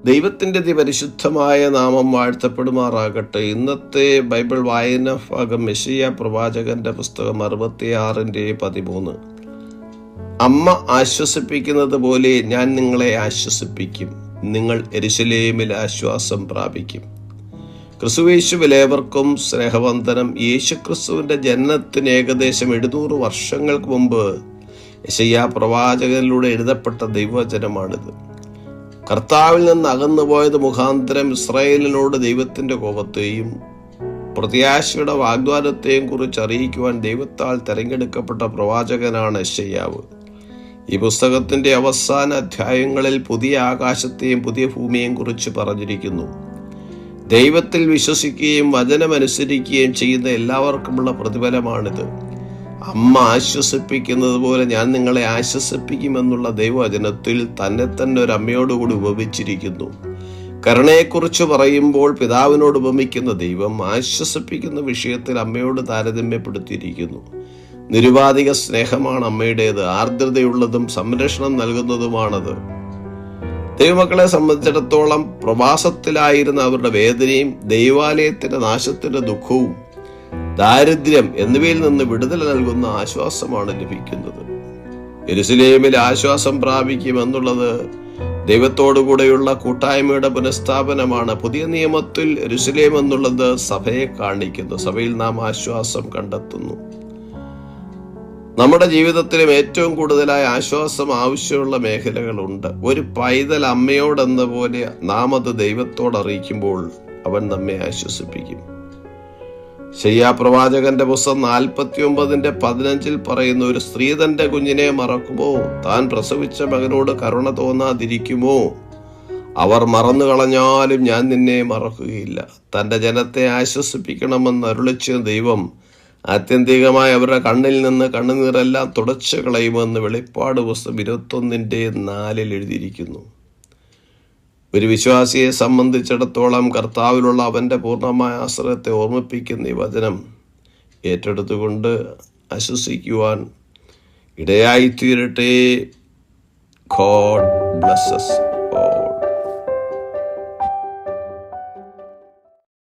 ദൈവത്തിൻ്റെ അതിപരിശുദ്ധമായ നാമം വാഴ്ത്തപ്പെടുമാറാകട്ടെ. ഇന്നത്തെ ബൈബിൾ വായന ഭാഗം യെശയ്യാ പ്രവാചകന്റെ പുസ്തകം 66:13. അമ്മ ആശ്വസിപ്പിക്കുന്നത് പോലെ ഞാൻ നിങ്ങളെ ആശ്വസിപ്പിക്കും, നിങ്ങൾ യെരൂശലേമിൽ ആശ്വാസം പ്രാപിക്കും. ക്രിസ്തുയേശുവിൽ ഏവർക്കും സ്നേഹവന്ദനം. യേശുക്രിസ്തുവിന്റെ ജനനത്തിന് ഏകദേശം 700 വർഷങ്ങൾക്ക് മുമ്പ് യെശയ്യാ പ്രവാചകനിലൂടെ എഴുതപ്പെട്ട ദൈവവചനമാണിത്. കർത്താവിൽ നിന്ന് അകന്നുപോയത് മുഖാന്തരം ഇസ്രായേലിനോട് ദൈവത്തിന്റെ കോപത്തെയും പ്രത്യാശയുടെ വാഗ്ദാനത്തെയും കുറിച്ച് അറിയിക്കുവാൻ ദൈവത്താൽ തെരഞ്ഞെടുക്കപ്പെട്ട പ്രവാചകനാണ് യെശയ്യാവ്. ഈ പുസ്തകത്തിന്റെ അവസാന അധ്യായങ്ങളിൽ പുതിയ ആകാശത്തെയും പുതിയ ഭൂമിയെയും കുറിച്ച് പറഞ്ഞിരിക്കുന്നു. ദൈവത്തിൽ വിശ്വസിക്കുകയും വചനമനുസരിക്കുകയും ചെയ്യുന്ന എല്ലാവർക്കുമുള്ള പ്രതിഫലമാണിത്. അമ്മ ആശ്വസിപ്പിക്കുന്നത് പോലെ ഞാൻ നിങ്ങളെ ആശ്വസിപ്പിക്കുമെന്നുള്ള ദൈവവചനത്തിൽ തന്നെ ഒരു അമ്മയോടുകൂടി ഉപമിച്ചിരിക്കുന്നു. കരുണയെക്കുറിച്ച് പറയുമ്പോൾ പിതാവിനോട് ഉപമിക്കുന്ന ദൈവം ആശ്വസിപ്പിക്കുന്ന വിഷയത്തിൽ അമ്മയോട് താരതമ്യപ്പെടുത്തിയിരിക്കുന്നു. നിരുപാധിക സ്നേഹമാണ് അമ്മയുടേത്. ആർദ്രതയുള്ളതും സംരക്ഷണം നൽകുന്നതുമാണത്. ദൈവമക്കളെ സംബന്ധിച്ചിടത്തോളം പ്രവാസത്തിലായിരുന്ന അവരുടെ വേദനയും ദൈവാലയത്തിന്റെ നാശത്തിന്റെ ദുഃഖവും ദാരിദ്ര്യം എന്നിവയിൽ നിന്ന് വിടുതൽ നൽകുന്ന ആശ്വാസമാണ് ലഭിക്കുന്നത്. യെരൂശലേമിൽ ആശ്വാസം പ്രാപിക്കുമെന്നുള്ളത് ദൈവത്തോടുകൂടെയുള്ള കൂട്ടായ്മയുടെ പുനഃസ്ഥാപനമാണ്. പുതിയ നിയമത്തിൽ യെരൂശലേം എന്നുള്ളത് സഭയെ കാണിക്കുന്നു. സഭയിൽ നാം ആശ്വാസം കണ്ടെത്തുന്നു. നമ്മുടെ ജീവിതത്തിലും ഏറ്റവും കൂടുതലായ ആശ്വാസം ആവശ്യമുള്ള മേഖലകളുണ്ട്. ഒരു പൈതൽ അമ്മയോടെന്ന പോലെ നാം അത് ദൈവത്തോട് അറിയിക്കുമ്പോൾ അവൻ നമ്മെ ആശ്വസിപ്പിക്കും. യെശയ്യാ പ്രവാചകന്റെ പുസ്തകം 49:15 പറയുന്നു, ഒരു സ്ത്രീ തന്റെ കുഞ്ഞിനെ മറക്കുമോ? താൻ പ്രസവിച്ച മകനോട് കരുണ തോന്നാതിരിക്കുമോ? അവർ മറന്നു കളഞ്ഞാലും ഞാൻ നിന്നെ മറക്കുകയില്ല. തന്റെ ജനത്തെ ആശ്വസിപ്പിക്കണമെന്ന് അരുളിച്ച ദൈവം ആത്യന്തികമായി അവരുടെ കണ്ണിൽ നിന്ന് കണ്ണുനീരെല്ലാം തുടച്ചു കളയുമെന്ന് വെളിപ്പാട് പുസ്തകം 21:4 എഴുതിയിരിക്കുന്നു. ഒരു വിശ്വാസിയെ സംബന്ധിച്ചിടത്തോളം കർത്താവിലുള്ള അവന്റെ പൂർണ്ണമായ ആശ്രയത്തെ ഓർമ്മിപ്പിക്കുന്ന ഈ വചനം ഏറ്റെടുത്തുകൊണ്ട് ആശ്വസിക്കുവാൻ ഇടയായിത്തീരട്ടെ. God bless us.